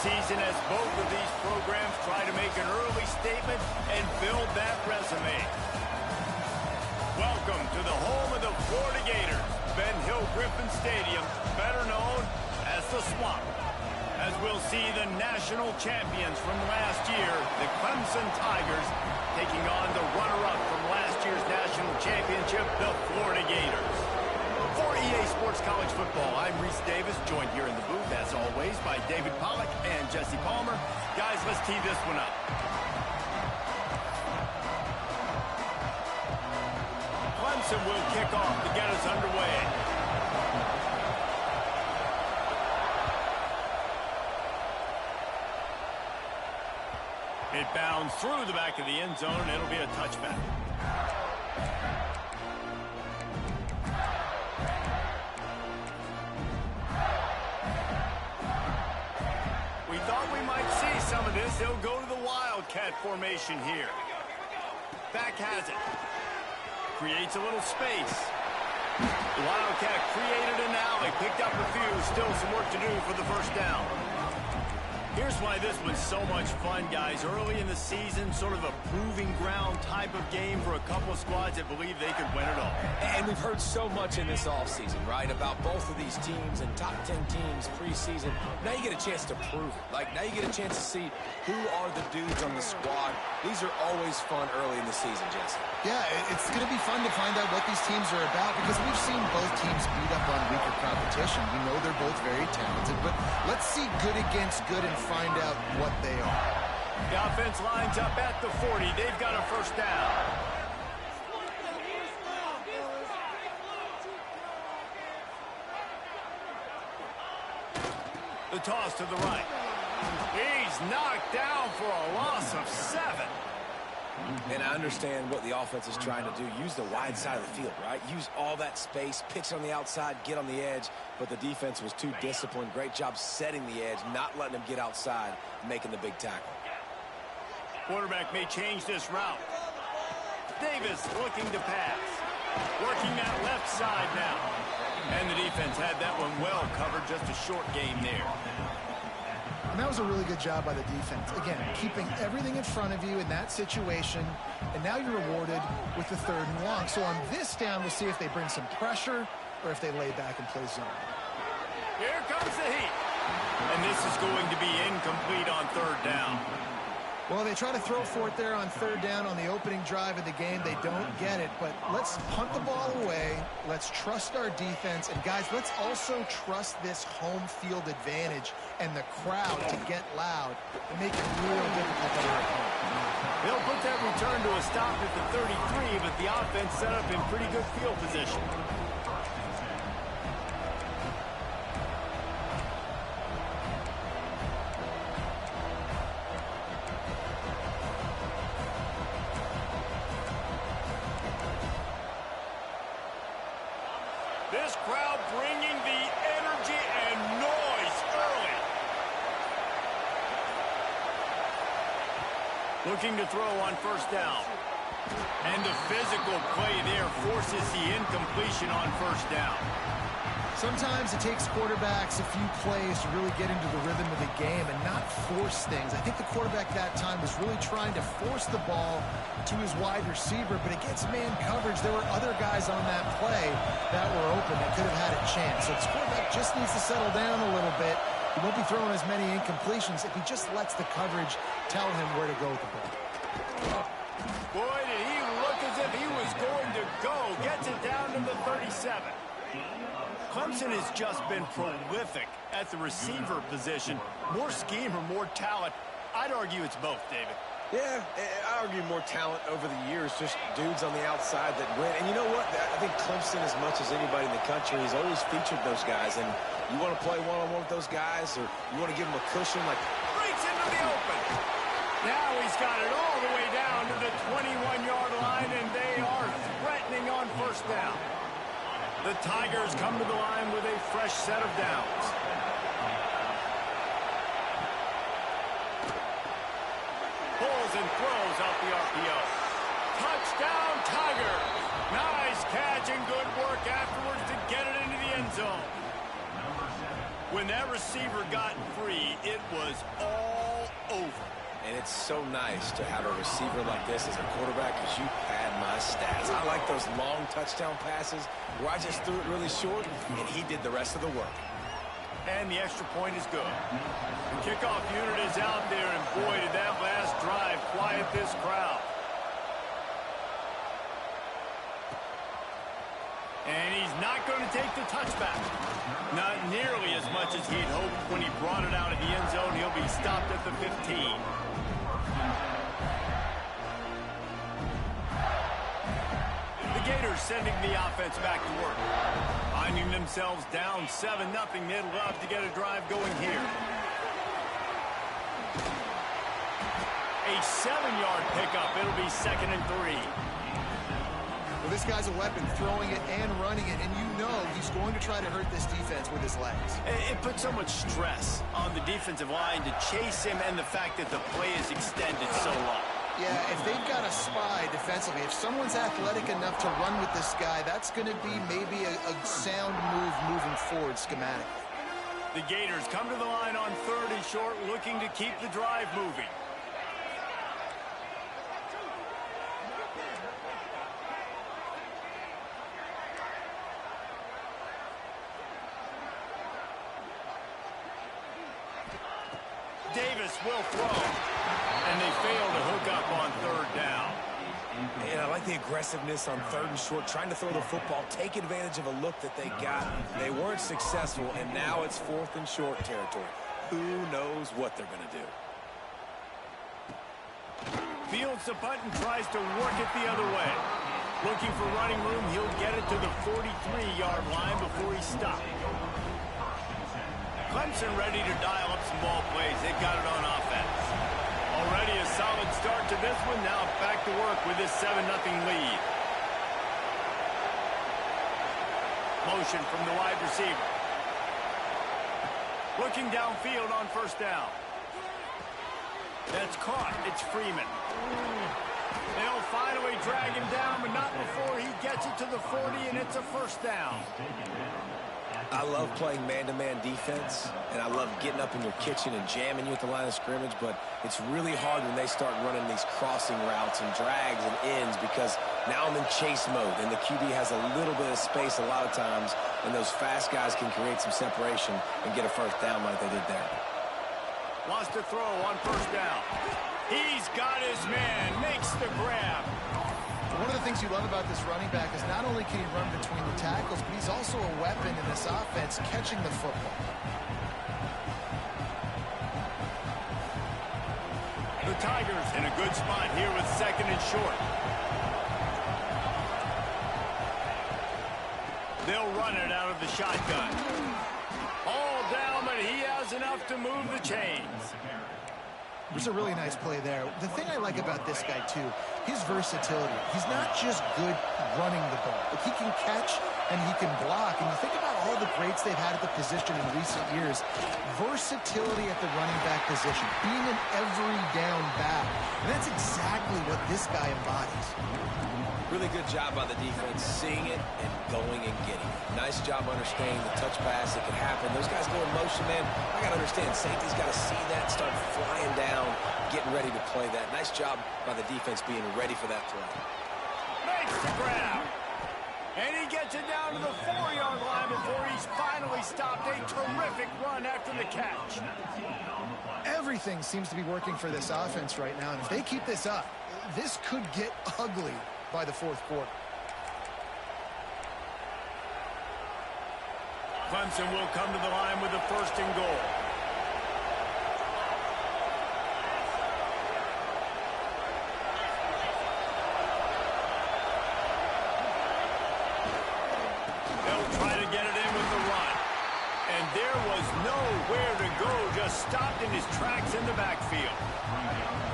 season as both of these programs try to make an early statement and build that resume. Welcome to the home of the Florida Gators, Ben Hill Griffin Stadium, better known as the Swamp. As we'll see the national champions from last year, the Clemson Tigers, taking on the runner-up from last year's national championship, the Florida Gators. For EA Sports College Football, I'm Reese Davis, joined here in the booth, as always, by David Pollack and Jesse Palmer. Guys, let's tee this one up. Clemson will kick off to get us underway. It bounds through the back of the end zone, and it'll be a touchback. We thought we might see some of this. They'll go to the Wildcat formation here. Back has it. Creates a little space. The Wildcat created an alley, picked up a few, still some work to do for the first down. Here's why this was so much fun, guys. Early in the season, sort of a proving ground type of game for a couple of squads that believe they could win it all. And we've heard so much in this offseason, right, about both of these teams and top 10 teams preseason. Now you get a chance to prove it. Like, now you get a chance to see who are the dudes on the squad. These are always fun early in the season, Jesse. Yeah, it's going to be fun to find out what these teams are about because we've seen both teams beat up on weaker competition. We know they're both very talented, but let's see good against good and find out what they are. The offense lines up at the 40. They've got a first down. The toss to the right. He's knocked down for a loss of 7. And I understand what the offense is trying to do. Use the wide side of the field, right? Use all that space, pitch on the outside, get on the edge. But the defense was too disciplined. Great job setting the edge, not letting them get outside, making the big tackle. Quarterback may change this route. Davis looking to pass. Working that left side now. And the defense had that one well covered. Just a short game there. And that was a really good job by the defense. Again, keeping everything in front of you in that situation. And now you're rewarded with the 3rd and long. So on this down, we'll see if they bring some pressure or if they lay back and play zone. Here comes the heat. And this is going to be incomplete on 3rd down. Well, they try to throw for it there on 3rd down on the opening drive of the game. They don't get it, but let's punt the ball away. Let's trust our defense. And, guys, let's also trust this home field advantage and the crowd to get loud and make it real difficult on our opponent. They'll put that return to a stop at the 33, but the offense set up in pretty good field position. This crowd bringing the energy and noise early. Looking to throw on 1st down. And the physical play there forces the incompletion on 1st down. Sometimes it takes quarterbacks a few plays to really get into the rhythm of the game and not force things. I think the quarterback that time was really trying to force the ball to his wide receiver, but against man coverage, there were other guys on that play that were open that could have had a chance. So this quarterback just needs to settle down a little bit. He won't be throwing as many incompletions if he just lets the coverage tell him where to go with the ball. Boy, did he look as if he was going to go. Gets it down to the 37. Clemson has just been prolific at the receiver position. More scheme or more talent? I'd argue it's both, David. Yeah, I argue more talent over the years, just dudes on the outside that win. And you know what? I think Clemson, as much as anybody in the country, has always featured those guys. And you want to play one-on-one with those guys, or you want to give them a cushion, like breaks into the open. Now he's got it all the way down to the 21-yard line, and they are threatening on 1st down. The Tigers come to the line with a fresh set of downs. Pulls and throws out the RPO. Touchdown, Tigers! Nice catch and good work afterwards to get it into the end zone. When that receiver got free, it was all over. And it's so nice to have a receiver like this as a quarterback because you pad my stats. I like those long touchdown passes where I just threw it really short, and he did the rest of the work. And the extra point is good. The kickoff unit is out there, and boy, did that last drive quiet this crowd. And he's not going to take the touchback. Not nearly as much as he'd hoped when he brought it out of the end zone. He'll be stopped at the 15. The Gators sending the offense back to work. Finding themselves down 7-0. They'd love to get a drive going here. A 7-yard pickup. It'll be 2nd and 3. Well, this guy's a weapon, throwing it and running it, and you know he's going to try to hurt this defense with his legs. It puts so much stress on the defensive line to chase him, and the fact that the play is extended so long. Yeah, if they've got a spy defensively, if someone's athletic enough to run with this guy, that's going to be maybe a sound move moving forward schematically. The Gators come to the line on 3rd and short, looking to keep the drive moving. Davis will throw, and they fail to hook up on 3rd down. And I like the aggressiveness on 3rd and short, trying to throw the football, take advantage of a look that they got. They weren't successful, and now it's 4th and short territory. Who knows what they're going to do? Fields the punt and tries to work it the other way. Looking for running room, he'll get it to the 43-yard line before he's stopped. Clemson ready to dial up some ball plays. They've got it on offense. Already a solid start to this one. Now back to work with this 7-0 lead. Motion from the wide receiver. Looking downfield on 1st down. That's caught. It's Freeman. They'll finally drag him down, but not before he gets it to the 40, and it's a 1st down. I love playing man-to-man defense, and I love getting up in your kitchen and jamming you at the line of scrimmage, but it's really hard when they start running these crossing routes and drags and ends because now I'm in chase mode, and the QB has a little bit of space a lot of times, and those fast guys can create some separation and get a 1st down like they did there. Wants to throw on 1st down. He's got his man, makes the grab. One of the things you love about this running back is not only can he run between the tackles, but he's also a weapon in this offense catching the football. The Tigers in a good spot here with 2nd and short. They'll run it out of the shotgun. All down, but he has enough to move the chains. There's a really nice play there. The thing I like about this guy, too, his versatility. He's not just good running the ball, but he can catch and he can block. And you think about all the greats they've had at the position in recent years. Versatility at the running back position, being an every down back. And that's exactly what this guy embodies. Really good job by the defense, seeing it and going and getting it. Nice job understanding the touch pass that could happen. Those guys go in motion, man. I got to understand, safety's got to see that, start flying down, getting ready to play that. Nice job by the defense being ready for that play. Makes the grab. And he gets it down to the 4-yard line before he's finally stopped. A terrific run after the catch. Everything seems to be working for this offense right now. And if they keep this up, this could get ugly by the 4th quarter. Clemson will come to the line with the 1st and goal. They'll try to get it in with the run. And there was nowhere to go, just stopped in his tracks in the backfield.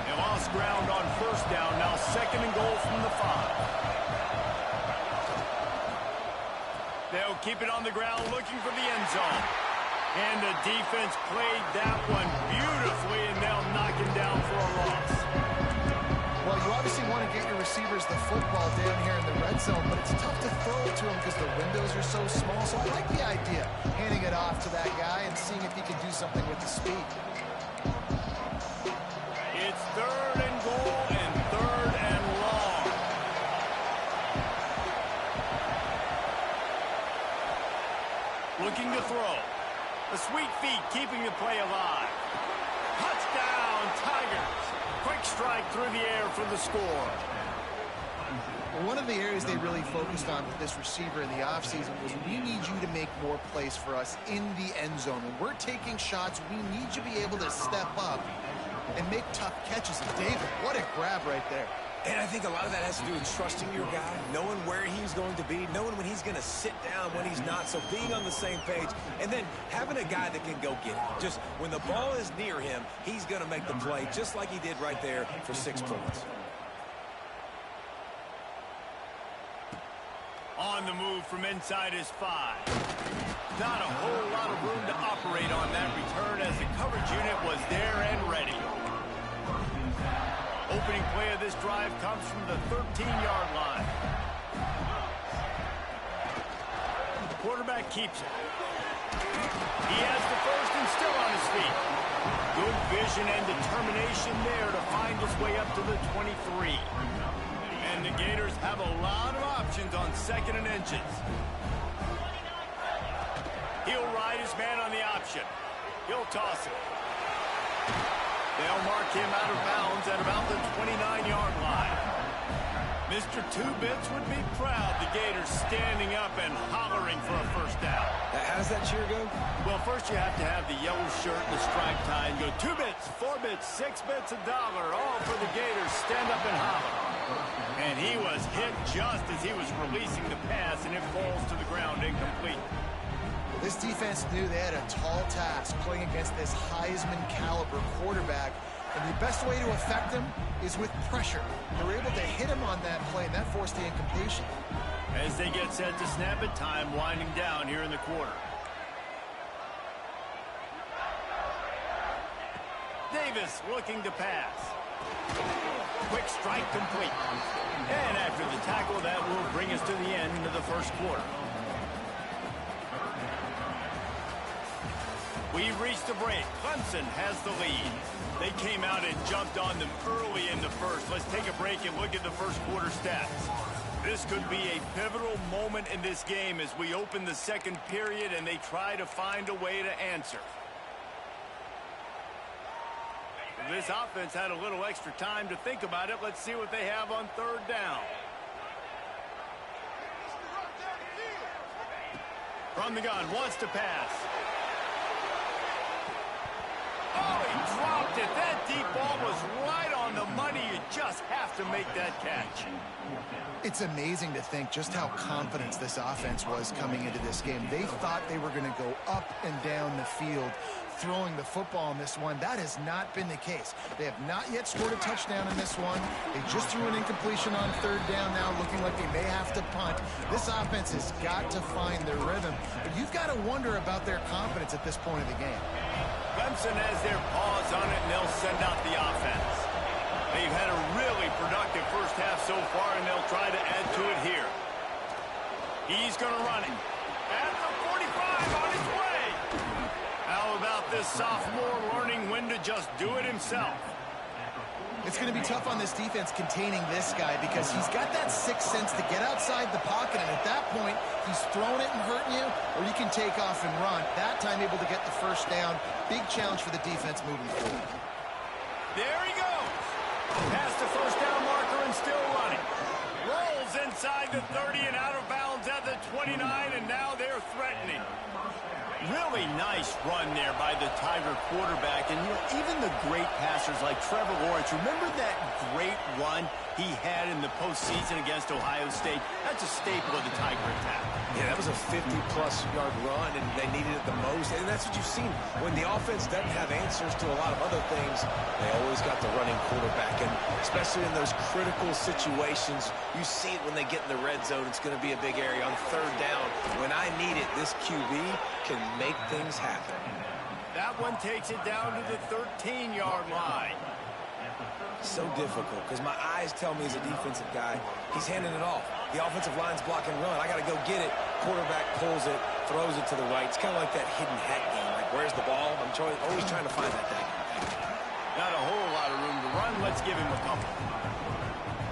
They lost ground on 1st down, now 2nd and goal from the 5. They'll keep it on the ground looking for the end zone. And the defense played that one beautifully, and they'll knock him down for a loss. Well, you obviously want to get your receivers the football down here in the red zone, but it's tough to throw it to him because the windows are so small. So I like the idea, handing it off to that guy and seeing if he can do something with the speed. It's 3rd and goal and 3rd and long. Looking to throw. The sweet feet keeping the play alive. Touchdown, Tigers. Quick strike through the air for the score. One of the areas they really focused on with this receiver in the offseason was we need you to make more plays for us in the end zone. When we're taking shots, we need you to be able to step up and make tough catches. And David, what a grab right there. And I think a lot of that has to do with trusting your guy, knowing where he's going to be, knowing when he's going to sit down, when he's not, so being on the same page, and then having a guy that can go get it. Just when the ball is near him, he's going to make the play, just like he did right there for 6 points. On the move from inside his 5. Not a whole lot of room to operate on that return as the coverage unit was there and ready. Opening play of this drive comes from the 13-yard line. The quarterback keeps it. He has the first and still on his feet. Good vision and determination there to find his way up to the 23. And the Gators have a lot of options on 2nd and inches. He'll ride his man on the option. He'll toss it. They'll mark him out of bounds at about the 29-yard line. Mr. Two-Bits would be proud the Gators standing up and hollering for a first down. How does that cheer go? Well, first you have to have the yellow shirt and the striped tie and go 2 bits, 4 bits, 6 bits, $1, all for the Gators. Stand up and holler. And he was hit just as he was releasing the pass, and it falls to the ground incomplete. This defense knew they had a tall task playing against this Heisman caliber quarterback, and the best way to affect him is with pressure. They were able to hit him on that play, and that forced the incompletion. As they get set to snap it, time winding down here in the quarter. Davis looking to pass. Quick strike complete. And after the tackle, that will bring us to the end of the first quarter. We've reached the break. Clemson has the lead. They came out and jumped on them early in the first. Let's take a break and look at the first quarter stats. This could be a pivotal moment in this game as we open the second period and they try to find a way to answer. This offense had a little extra time to think about it. Let's see what they have on 3rd down. From the gun, wants to pass. Oh, he dropped it. That deep ball was right on the money. You just have to make that catch. It's amazing to think just how confident this offense was coming into this game. They thought they were going to go up and down the field throwing the football in this one. That has not been the case. They have not yet scored a touchdown in this one. They just threw an incompletion on 3rd down now, looking like they may have to punt. This offense has got to find their rhythm, but you've got to wonder about their confidence at this point of the game. Clemson has their paws on it, and they'll send out the offense. They've had a really productive first half so far, and they'll try to add to it here. He's going to run it. At the 45 on his way. How about this sophomore learning when to just do it himself? It's going to be tough on this defense containing this guy because he's got that sixth sense to get outside the pocket, and at that point, he's throwing it and hurting you, or you can take off and run. That time able to get the first down. Big challenge for the defense moving forward. There he goes. Past the first down marker and still running. Rolls inside the 30 and out of bounds at the 29, and now they're threatening. Really nice run there by the Tiger quarterback. And, you know, even the great passers like Trevor Lawrence, remember that great run he had in the postseason against Ohio State? That's a staple of the Tiger attack. Yeah, that was a 50-plus yard run, and they needed it the most. And that's what you've seen. When the offense doesn't have answers to a lot of other things, they always got the running quarterback. And especially in those critical situations, you see it when they get in the red zone. It's going to be a big area on 3rd down. When I need it, this QB can make things happen. That one takes it down to the 13-yard line. So difficult because my eyes tell me as a defensive guy, he's handing it off. The offensive line's blocking run. I got to go get it. Quarterback pulls it, throws it to the right. It's kind of like that hidden hat game. Like, where's the ball? I'm always trying to find that thing. Not a whole lot of room to run. Let's give him a couple.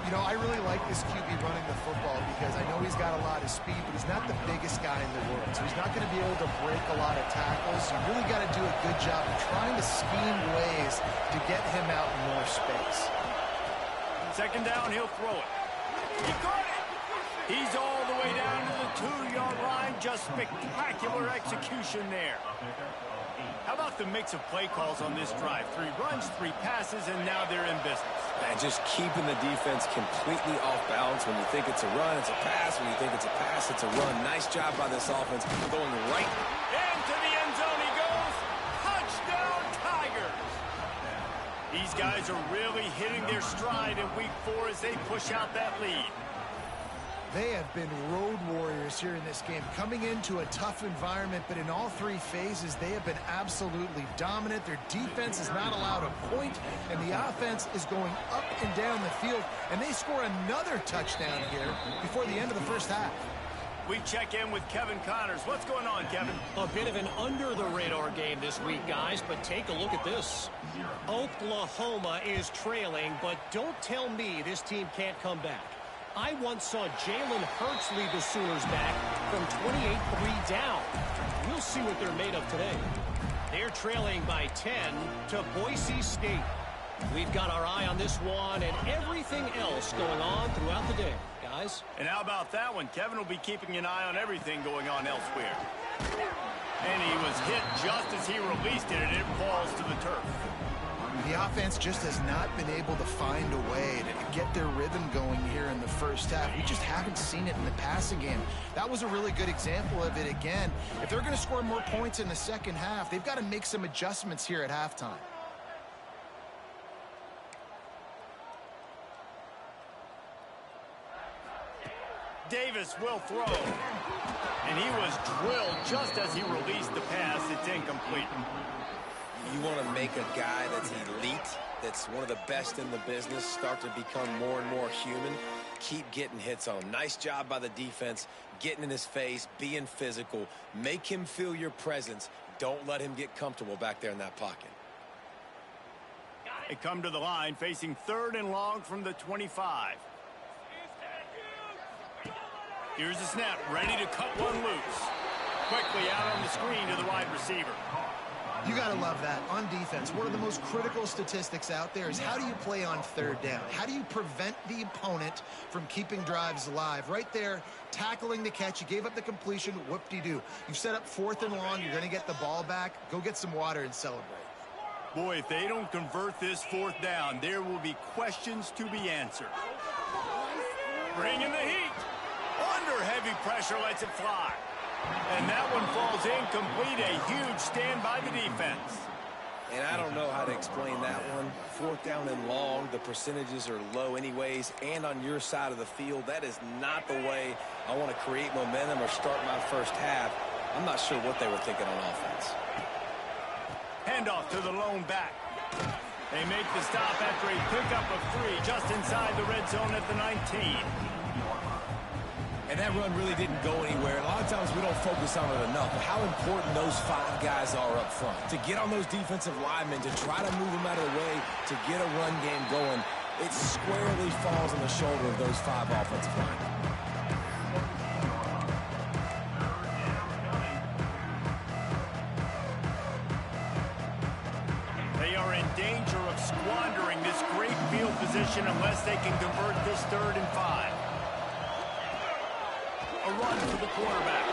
You know, I really like this QB running the football because I know he's got a lot of speed, but he's not the biggest guy in the world. So he's not going to be able to break a lot of tackles. You really got to do a good job of trying to scheme ways to get him out in more space. Second down, he'll throw it. He caught it. He's all the way down to the 2-yard line. Just spectacular execution there. How about the mix of play calls on this drive? 3 runs, 3 passes, and now they're in business. And just keeping the defense completely off balance. When you think it's a run, it's a pass. When you think it's a pass, it's a run. Nice job by this offense going right. Into the end zone he goes. Touchdown, Tigers. These guys are really hitting their stride in week 4 as they push out that lead. They have been road warriors here in this game, coming into a tough environment, but in all 3 phases, they have been absolutely dominant. Their defense is not allowed a point, and the offense is going up and down the field, and they score another touchdown here before the end of the first half. We check in with Kevin Connors. What's going on, Kevin? A bit of an under-the-radar game this week, guys, but take a look at this. Oklahoma is trailing, but don't tell me this team can't come back. I once saw Jalen Hurts lead the Sooners back from 28-3 down. We'll see what they're made of today. They're trailing by 10 to Boise State. We've got our eye on this one and everything else going on throughout the day, guys. And how about that one? Kevin will be keeping an eye on everything going on elsewhere. And he was hit just as he released it, and it falls to the turf. The offense just has not been able to find a way to get their rhythm going here in the first half. We just haven't seen it in the passing game. That was a really good example of it again. If they're going to score more points in the second half, they've got to make some adjustments here at halftime. Davis will throw. And he was drilled just as he released the pass. It's incomplete. You want to make a guy that's elite, that's one of the best in the business, start to become more and more human. Keep getting hits on him. Nice job by the defense, getting in his face, being physical. Make him feel your presence. Don't let him get comfortable back there in that pocket. They come to the line facing 3rd and long from the 25. Here's the snap, ready to cut one loose. Quickly out on the screen to the wide receiver. You got to love that. On defense, one of the most critical statistics out there is how do you play on 3rd down? How do you prevent the opponent from keeping drives alive? Right there, tackling the catch. You gave up the completion. Whoop-de-doo. You've set up 4th and long. You're going to get the ball back. Go get some water and celebrate. Boy, if they don't convert this 4th down, there will be questions to be answered. Bringing the heat. Under heavy pressure, lets it fly. And that one falls incomplete. A huge stand by the defense. And I don't know how to explain that one. 4th down and long, the percentages are low anyways, and on your side of the field, that is not the way I want to create momentum or start my first half. I'm not sure what they were thinking on offense. Handoff to the lone back. They make the stop after a pickup of 3 just inside the red zone at the 19. And that run really didn't go anywhere. A lot of times we don't focus on it enough. But how important those 5 guys are up front. To get on those defensive linemen, to try to move them out of the way, to get a run game going, it squarely falls on the shoulder of those 5 offensive linemen. They are in danger of squandering this great field position unless they can convert this 3rd and 5. A run for the quarterback.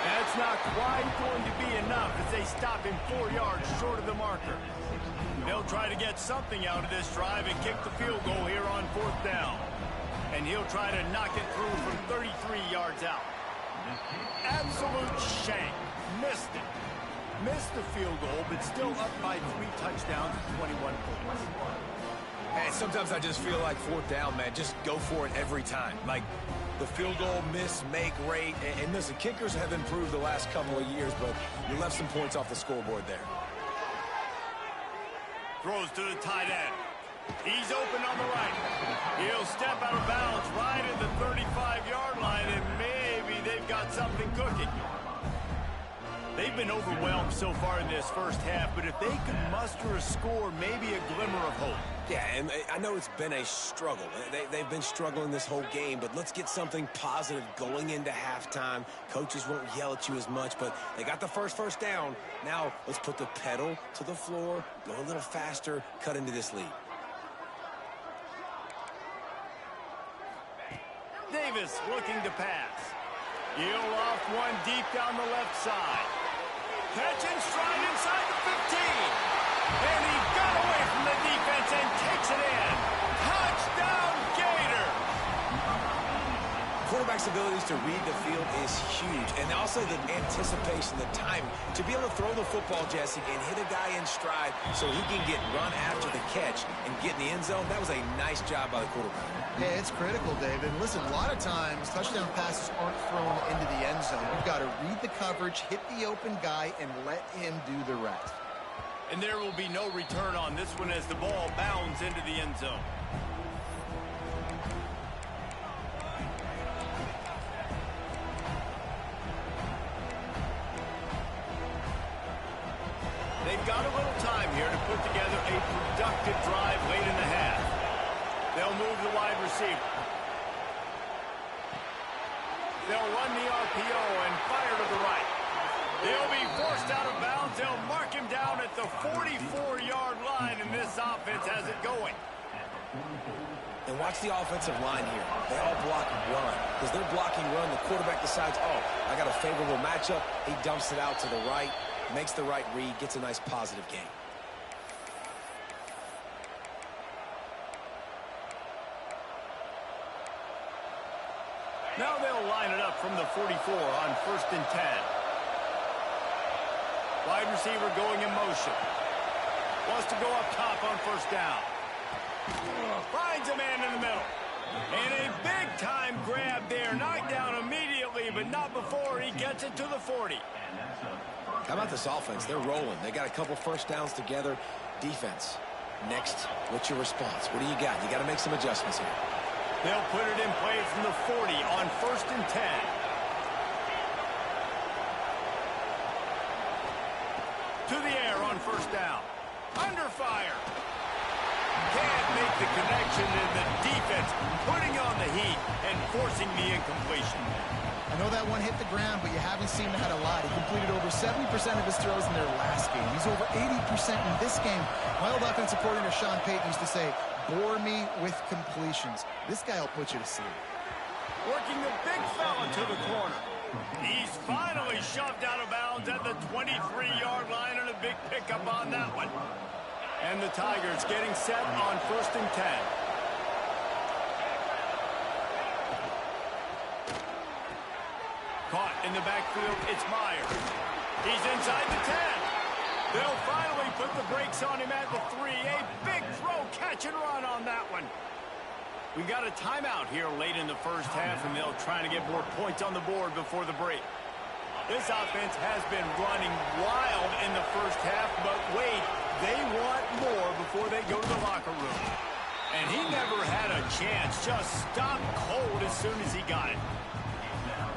That's not quite going to be enough as they stop him 4 yards short of the marker. They'll try to get something out of this drive and kick the field goal here on 4th down. And he'll try to knock it through from 33 yards out. Absolute shank. Missed it. Missed the field goal, but still up by 3 touchdowns and 21 points. And sometimes I just feel like 4th down, man, just go for it every time. Like, the field goal, miss, make, rate. And listen, kickers have improved the last couple of years, but you left some points off the scoreboard there. Throws to the tight end. He's open on the right. He'll step out of bounds right at the 35-yard line, and maybe they've got something cooking. They've been overwhelmed so far in this first half, but if they could muster a score, maybe a glimmer of hope. Yeah, and I know it's been a struggle. They've been struggling this whole game, but let's get something positive going into halftime. Coaches won't yell at you as much, but they got the first down. Now let's put the pedal to the floor, go a little faster, cut into this lead. Davis looking to pass. He'll off one deep down the left side. Catch and stride inside the 15. And he got away from the defense and takes it in. Touchdown, Gator! Quarterback's abilities to read the field is huge. And also the anticipation, the timing. To be able to throw the football, Jesse, and hit a guy in stride so he can get run after the catch and get in the end zone, that was a nice job by the quarterback. Yeah, it's critical, David. Listen, a lot of times touchdown passes aren't thrown into the end zone. You've got to read the coverage, hit the open guy, and let him do the rest. And there will be no return on this one as the ball bounds into the end zone. They've got a little time here to put together a productive drive late in the half. They'll move the wide receiver. They'll run the RPO and fire to the right. They'll be forced out of bounds. They'll mark him down at the 44-yard line, and this offense has it going. And watch the offensive line here. They all block run. Because they're blocking run, the quarterback decides, oh, I got a favorable matchup. He dumps it out to the right, makes the right read, gets a nice positive gain. Now they'll line it up from the 44 on 1st and 10. Wide receiver going in motion. Wants to go up top on 1st down. Finds a man in the middle. And a big-time grab there. Knocked down immediately, but not before he gets it to the 40. How about this offense? They're rolling. They got a couple 1st downs together. Defense. Next, what's your response? What do you got? You got to make some adjustments here. They'll put it in play from the 40 on 1st and 10. To the air on 1st down. Under fire. Can't make the connection, and the defense putting on the heat and forcing the incompletion. I know that one hit the ground, but you haven't seen him had a lot. He completed over 70% of his throws in their last game. He's over 80% in this game. My old offensive coordinator, Sean Payton, used to say, bore me with completions. This guy will put you to sleep. Working the big fella to the corner. He's finally shoved out of bounds at the 23-yard line, and a big pickup on that one. And the Tigers getting set on 1st and 10. Caught in the backfield, it's Myers. He's inside the 10. They'll finally put the brakes on him at the 3. A big throw, catch and run on that one. We've got a timeout here late in the first half, and they'll try to get more points on the board before the break. This offense has been running wild in the first half, but wait, they want more before they go to the locker room. And he never had a chance, just stopped cold as soon as he got it.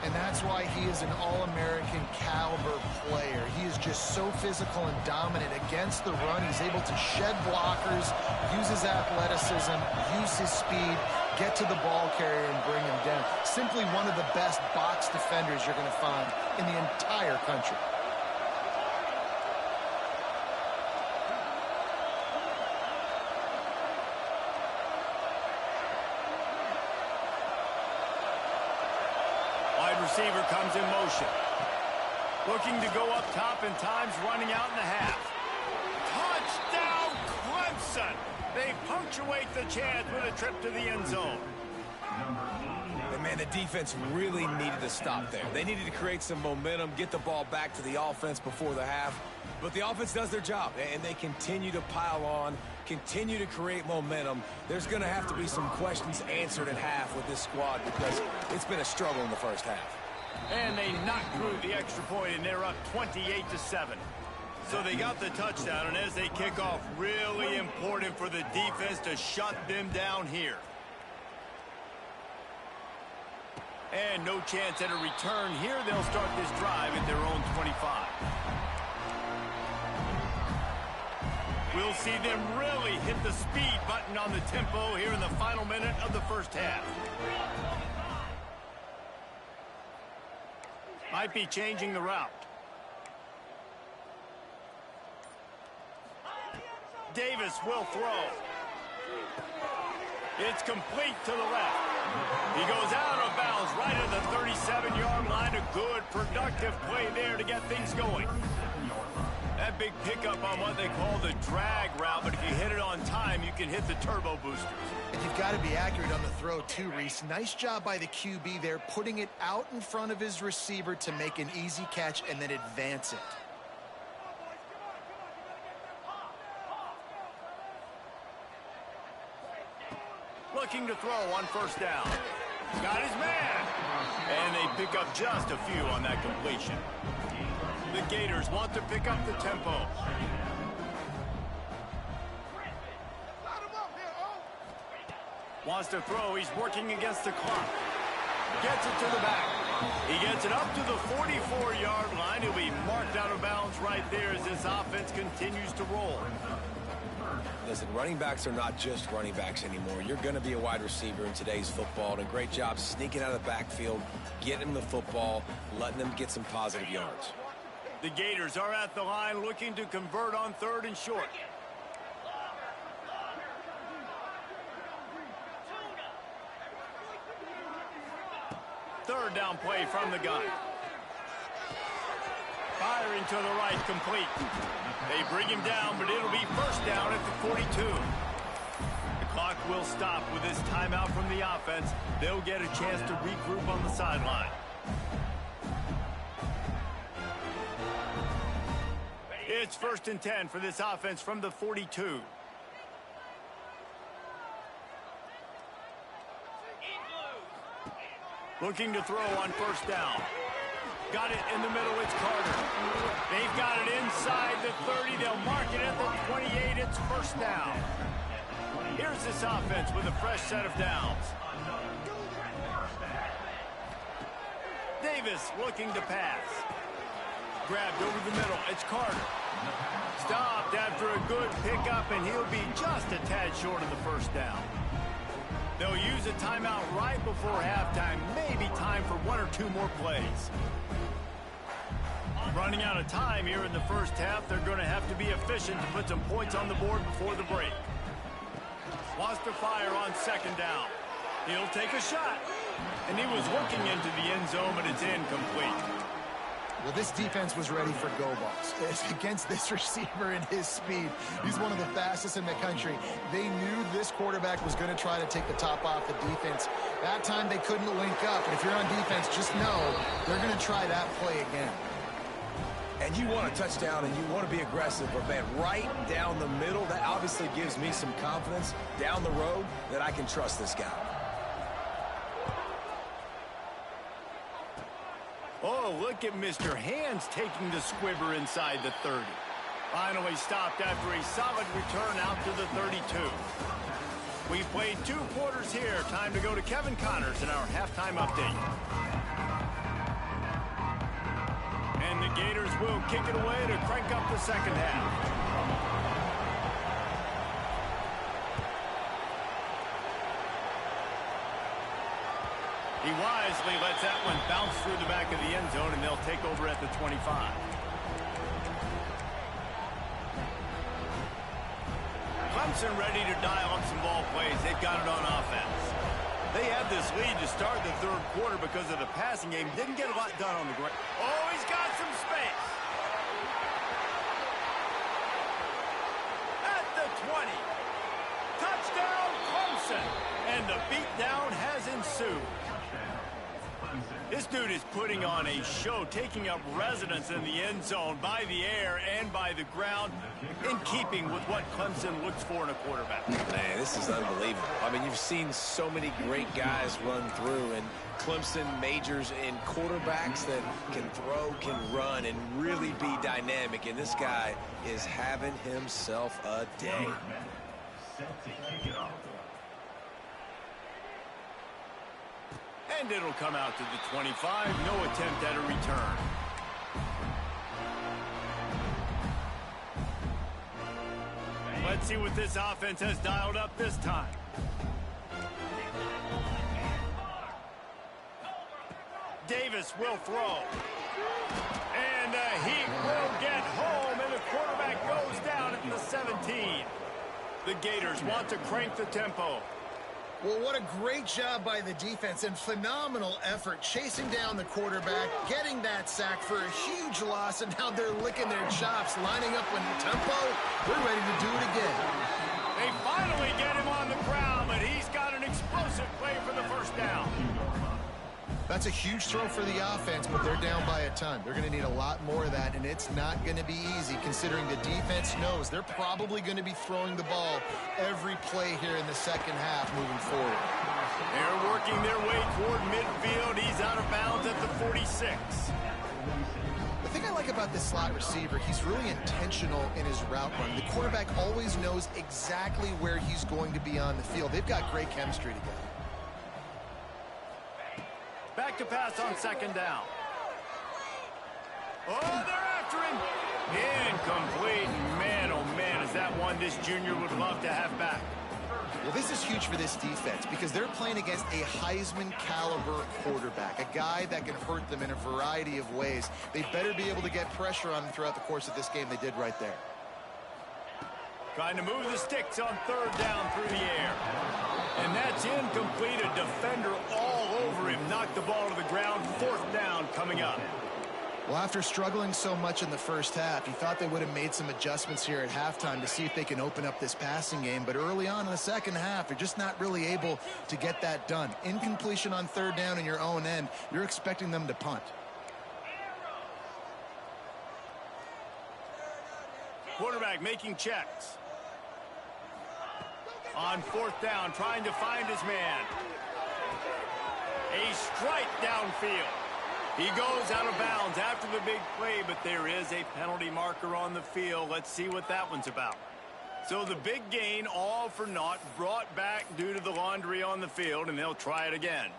And that's why he is an All-American caliber player. He is just so physical and dominant against the run. He's able to shed blockers, use his athleticism, use his speed, get to the ball carrier and bring him down. Simply one of the best box defenders you're going to find in the entire country. Receiver comes in motion. Looking to go up top, and time's running out in the half. Touchdown, Clemson! They punctuate the chance with a trip to the end zone. And man, the defense really needed to stop there. They needed to create some momentum, get the ball back to the offense before the half. But the offense does their job, and they continue to pile on, continue to create momentum. There's going to have to be some questions answered at half with this squad because it's been a struggle in the first half. And they knocked through the extra point, and they're up 28-7. So they got the touchdown, and as they kick off, really important for the defense to shut them down here. And no chance at a return here. They'll start this drive at their own 25. We'll see them really hit the speed button on the tempo here in the final minute of the first half. Might be changing the route. Davis will throw. It's complete to the left. He goes out of bounds right at the 37-yard line. A good, productive play there to get things going. That big pickup on what they call the drag route, but if you hit it on time, you can hit the turbo boosters. And you've got to be accurate on the throw too, Reese. Nice job by the QB there, putting it out in front of his receiver to make an easy catch and then advance it. Looking to throw on first down. Got his man. And they pick up just a few on that completion. The Gators want to pick up the tempo. Wants to throw. He's working against the clock. Gets it to the back. He gets it up to the 44-yard line. He'll be marked out of bounds right there as this offense continues to roll. Listen, running backs are not just running backs anymore. You're going to be a wide receiver in today's football, and a great job sneaking out of the backfield, getting the football, letting them get some positive yards. The Gators are at the line looking to convert on 3rd and short. Third down play from the gun. Firing to the right, complete. They bring him down, but it'll be first down at the 42. The clock will stop with this timeout from the offense. They'll get a chance to regroup on the sideline. It's 1st and 10 for this offense from the 42. Looking to throw on first down. Got it in the middle, it's Carter. They've got it inside the 30. They'll mark it at the 28. It's first down. Here's this offense with a fresh set of downs. Davis looking to pass. Grabbed over the middle, it's Carter. Stopped after a good pickup, and he'll be just a tad short of the first down. They'll use a timeout right before halftime. Maybe time for 1 or 2 more plays. Running out of time here in the first half. They're going to have to be efficient to put some points on the board before the break. Wants to fire on 2nd down. He'll take a shot. And he was looking into the end zone, but it's incomplete. Well, this defense was ready for go balls. Against this receiver and his speed, he's one of the fastest in the country. They knew this quarterback was going to try to take the top off the defense. That time they couldn't link up. And if you're on defense, just know they're going to try that play again. And you want a touchdown and you want to be aggressive, but man, right down the middle, that obviously gives me some confidence down the road that I can trust this guy. Oh, look at Mr. Hands taking the squibber inside the 30. Finally stopped after a solid return out to the 32. We've played 2 quarters here. Time to go to Kevin Connors in our halftime update. And the Gators will kick it away to crank up the second half. He wisely lets that one bounce through the back of the end zone, and they'll take over at the 25. Clemson ready to dial up some ball plays. They've got it on offense. They had this lead to start the 3rd quarter because of the passing game. Didn't get a lot done on the ground. Oh, he's got some space. At the 20. Touchdown, Clemson. And the beatdown has ensued. This dude is putting on a show, taking up residence in the end zone by the air and by the ground, in keeping with what Clemson looks for in a quarterback. Man, this is unbelievable. I mean, you've seen so many great guys run through, and Clemson majors in quarterbacks that can throw, can run, and really be dynamic. And this guy is having himself a day. And it'll come out to the 25. No attempt at a return. Let's see what this offense has dialed up this time. Davis will throw. And he will get home, and the quarterback goes down at the 17. The Gators want to crank the tempo. Well, what a great job by the defense and phenomenal effort chasing down the quarterback, getting that sack for a huge loss, and now they're licking their chops, lining up in tempo. We're ready to do it again. They finally get him on the ground, but he's got an explosive play for the first down. That's a huge throw for the offense, but they're down by a ton. They're going to need a lot more of that, and it's not going to be easy considering the defense knows they're probably going to be throwing the ball every play here in the second half moving forward. They're working their way toward midfield. He's out of bounds at the 46. The thing I like about this slot receiver, he's really intentional in his route run. The quarterback always knows exactly where he's going to be on the field. They've got great chemistry together. Back to pass on second down. Oh, they're after him. Incomplete. Man, oh man, is that one this junior would love to have back. Well, this is huge for this defense because they're playing against a Heisman caliber quarterback, a guy that can hurt them in a variety of ways. They better be able to get pressure on them throughout the course of this game. They did right there. Trying to move the sticks on third down through the air. And that's incomplete. A defender all over him. Knocked the ball to the ground. Fourth down coming up. Well, after struggling so much in the first half, you thought they would have made some adjustments here at halftime to see if they can open up this passing game. But early on in the second half, they're just not really able to get that done. Incompletion on third down in your own end, you're expecting them to punt. Quarterback making checks. On fourth down, trying to find his man. A strike downfield. He goes out of bounds after the big play, but there is a penalty marker on the field. Let's see what that one's about. So the big gain, all for naught, brought back due to the laundry on the field, and they'll try it again.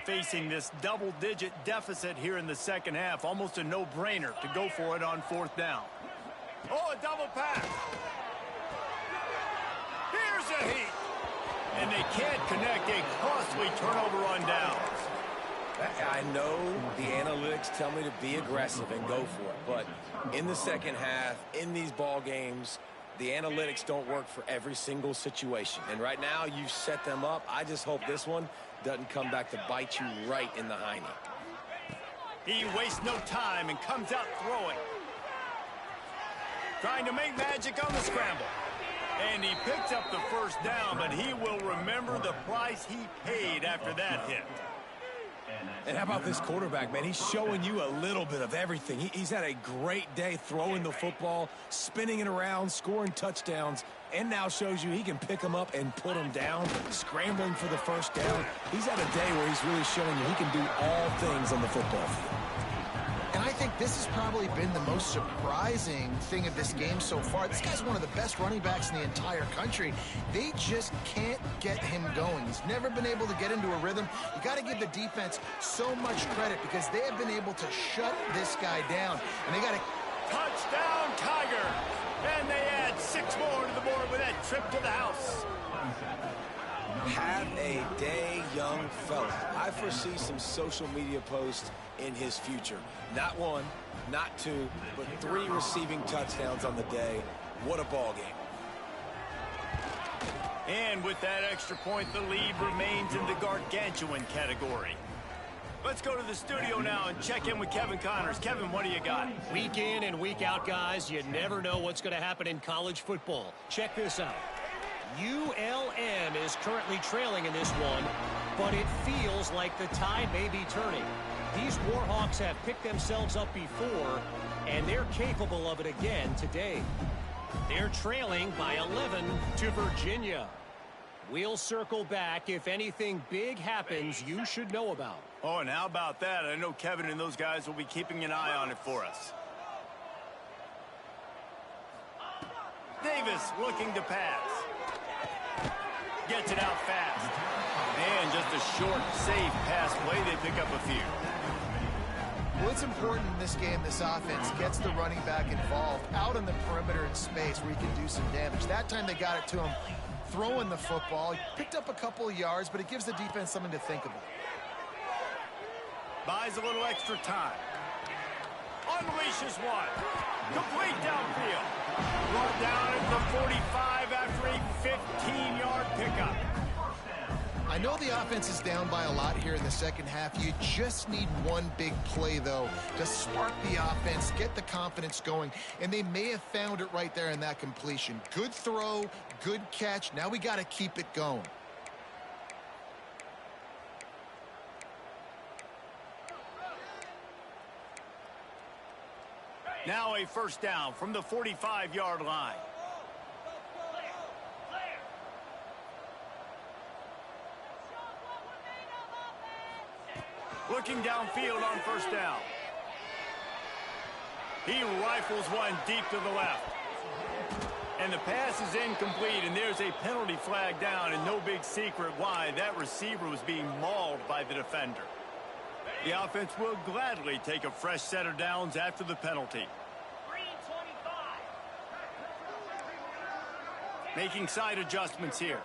Facing this double-digit deficit here in the second half, almost a no-brainer to go for it on fourth down. Oh, a double pass. Here's a heat. And they can't connect, a costly turnover on downs. I know the analytics tell me to be aggressive and go for it, but in the second half, in these ball games, the analytics don't work for every single situation. And right now, you set them up. I just hope this one doesn't come back to bite you right in the hiney. He wastes no time and comes out throwing. Trying to make magic on the scramble. And he picks up the first down, but he will remember the price he paid after that hit. And how about this quarterback, man? He's showing you a little bit of everything. He's had a great day throwing the football, spinning it around, scoring touchdowns, and now shows you he can pick them up and put them down, scrambling for the first down. He's had a day where he's really showing you he can do all things on the football field. And I think this has probably been the most surprising thing of this game so far. This guy's one of the best running backs in the entire country. They just can't get him going. He's never been able to get into a rhythm. You got to give the defense so much credit because they have been able to shut this guy down. And they got to... Touchdown, Tiger! And they add 6 more to the board with that trip to the house. Have a day, young fella. I foresee some social media posts in his future. Not 1, not 2, but 3 receiving touchdowns on the day. What a ball game. And with that extra point, the lead remains in the gargantuan category. Let's go to the studio now and check in with Kevin Connors. Kevin, what do you got? Week in and week out, guys, you never know what's going to happen in college football. Check this out. ULM is currently trailing in this one, but it feels like the tide may be turning. These Warhawks have picked themselves up before, and they're capable of it again today. They're trailing by 11 to Virginia. We'll circle back if anything big happens you should know about. Oh, and how about that? I know Kevin and those guys will be keeping an eye on it for us. Davis looking to pass. Gets it out fast. And just a short, safe pass play. They pick up a few. Well, it's important in this game, this offense gets the running back involved out on the perimeter in space where he can do some damage. That time they got it to him throwing the football. He picked up a couple of yards, but it gives the defense something to think about. Buys a little extra time. Unleashes one. Complete downfield. Brought down at the 45 after a 15-yard pickup. I know the offense is down by a lot here in the second half. You just need one big play, though, to spark the offense, get the confidence going, and they may have found it right there in that completion. Good throw, good catch. Now we got to keep it going. Now a first down from the 45-yard line. Looking downfield on first down. He rifles one deep to the left. And the pass is incomplete, and there's a penalty flag down, and no big secret why. That receiver was being mauled by the defender. The offense will gladly take a fresh set of downs after the penalty. Making side adjustments here.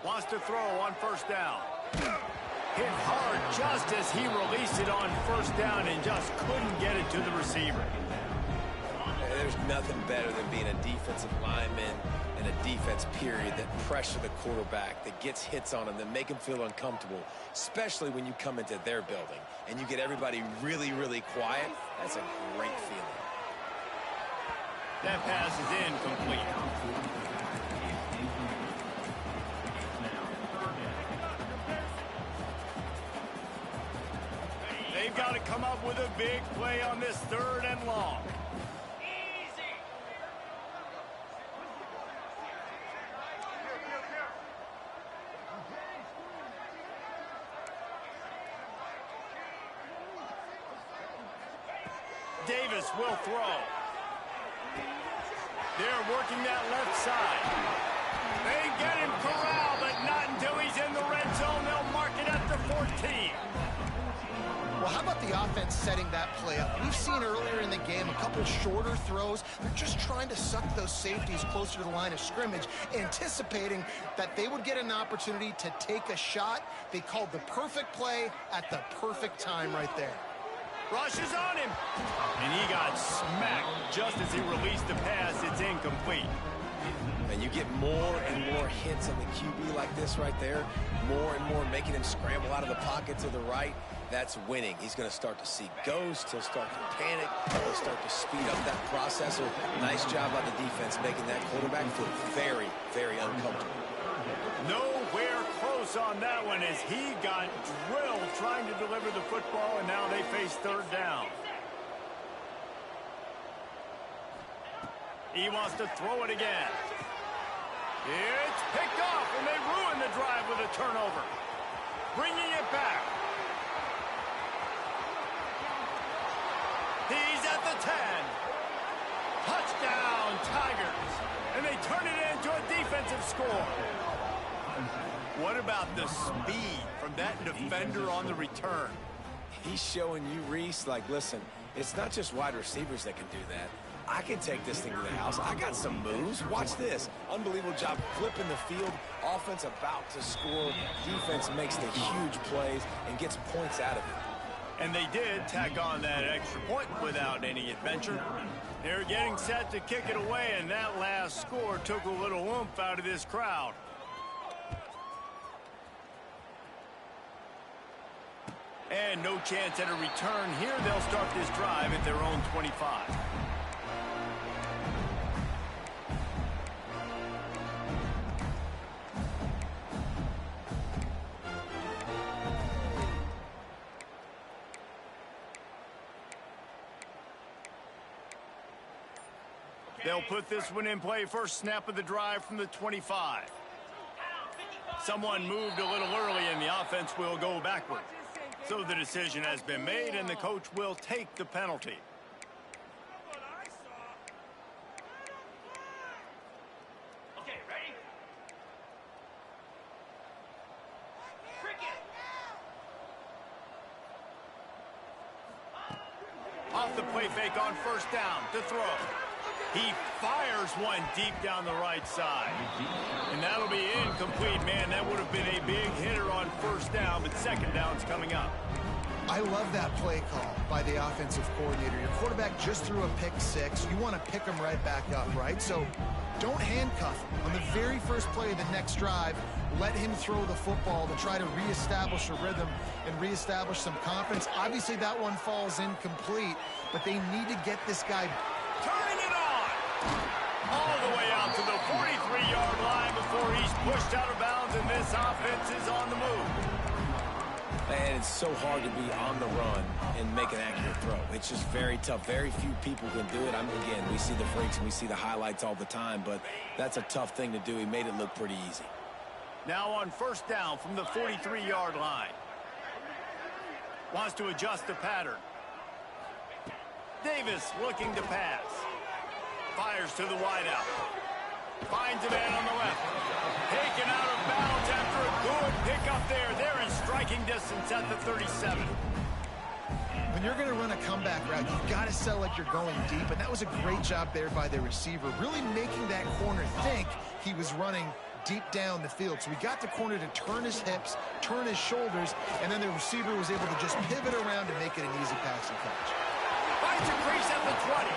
Wants to throw on first down. Hit hard just as he released it on first down and just couldn't get it to the receiver. There's nothing better than being a defensive lineman and a defense period that pressure the quarterback, that gets hits on him, that make him feel uncomfortable, especially when you come into their building and you get everybody really, really quiet. That's a great feeling. That pass is incomplete. They've got to come up with a big play on this third and long. Davis will throw. They're working that left side. They get him corralled, but not until he's in the red zone. They'll mark it at the 14. Well, how about the offense setting that play up? We've seen earlier in the game a couple shorter throws. They're just trying to suck those safeties closer to the line of scrimmage, anticipating that they would get an opportunity to take a shot. They called the perfect play at the perfect time right there. Rushes on him. And he got smacked just as he released the pass. It's incomplete. And you get more and more hits on the QB like this right there. More and more making him scramble out of the pocket to the right. That's winning. He's going to start to see ghosts. He'll start to panic. He'll start to speed up that processor. Nice job by the defense making that quarterback feel very, very uncomfortable. Nowhere close on that one as he got drilled trying to deliver the football, and now they face third down. He wants to throw it again. It's picked off, and they ruin the drive with a turnover. Bringing it back. He's at the 10. Touchdown, Tigers. And they turn it into a defensive score. What about the speed from that defender on the return? He's showing you, Reese, like, listen, it's not just wide receivers that can do that. I can take this thing to the house. I got some moves. Watch this. Unbelievable job flipping the field. Offense about to score. Defense makes the huge plays and gets points out of it. And they did tack on that extra point without any adventure. They're getting set to kick it away, and that last score took a little oomph out of this crowd. And no chance at a return here. They'll start this drive at their own 25. They'll put this one in play. First snap of the drive from the 25. Someone moved a little early, and the offense will go backward. So the decision has been made, and the coach will take the penalty. Okay, ready? Off the play fake on first down to throw. He fires one deep down the right side. And that'll be incomplete. Man, that would have been a big hitter on first down, but second down's coming up. I love that play call by the offensive coordinator. Your quarterback just threw a pick six. You want to pick him right back up, right? So don't handcuff him. On the very first play of the next drive, let him throw the football to try to reestablish a rhythm and reestablish some confidence. Obviously, that one falls incomplete, but they need to get this guy Turning it on! All the way out to the 43-yard line before he's pushed out of bounds, and this offense is on the move. And it's so hard to be on the run and make an accurate throw. It's just very tough. Very few people can do it. Again, we see the freaks and we see the highlights all the time, but that's a tough thing to do. He made it look pretty easy. Now on first down from the 43-yard line. Wants to adjust the pattern. Davis looking to pass. Fires to the wideout. Finds a man on the left. Taken out of bounds after a good pickup there. They're in striking distance at the 37. When you're going to run a comeback route, you've got to sell like you're going deep, and that was a great job there by the receiver, really making that corner think he was running deep down the field. So we got the corner to turn his hips, turn his shoulders, and then the receiver was able to just pivot around and make it an easy passing catch. Finds a crease at the 20.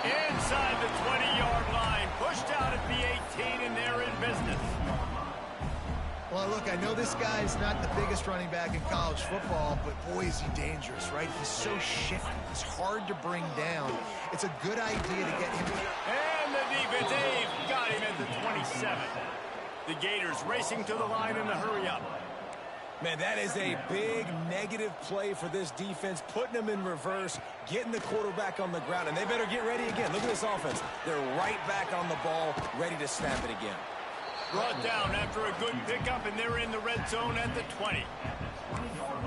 Inside the 20-yard line. Pushed out at the 18, and they're in business. Well, look, I know this guy's not the biggest running back in college football, but boy, is he dangerous, right? He's so shifty. He's hard to bring down. It's a good idea to get him. And the defense, they've got him at the 27. The Gators racing to the line in the hurry-up. Man, that is a big negative play for this defense, putting them in reverse, getting the quarterback on the ground, and they better get ready again. Look at this offense. They're right back on the ball, ready to snap it again. Brought down after a good pickup, and they're in the red zone at the 20.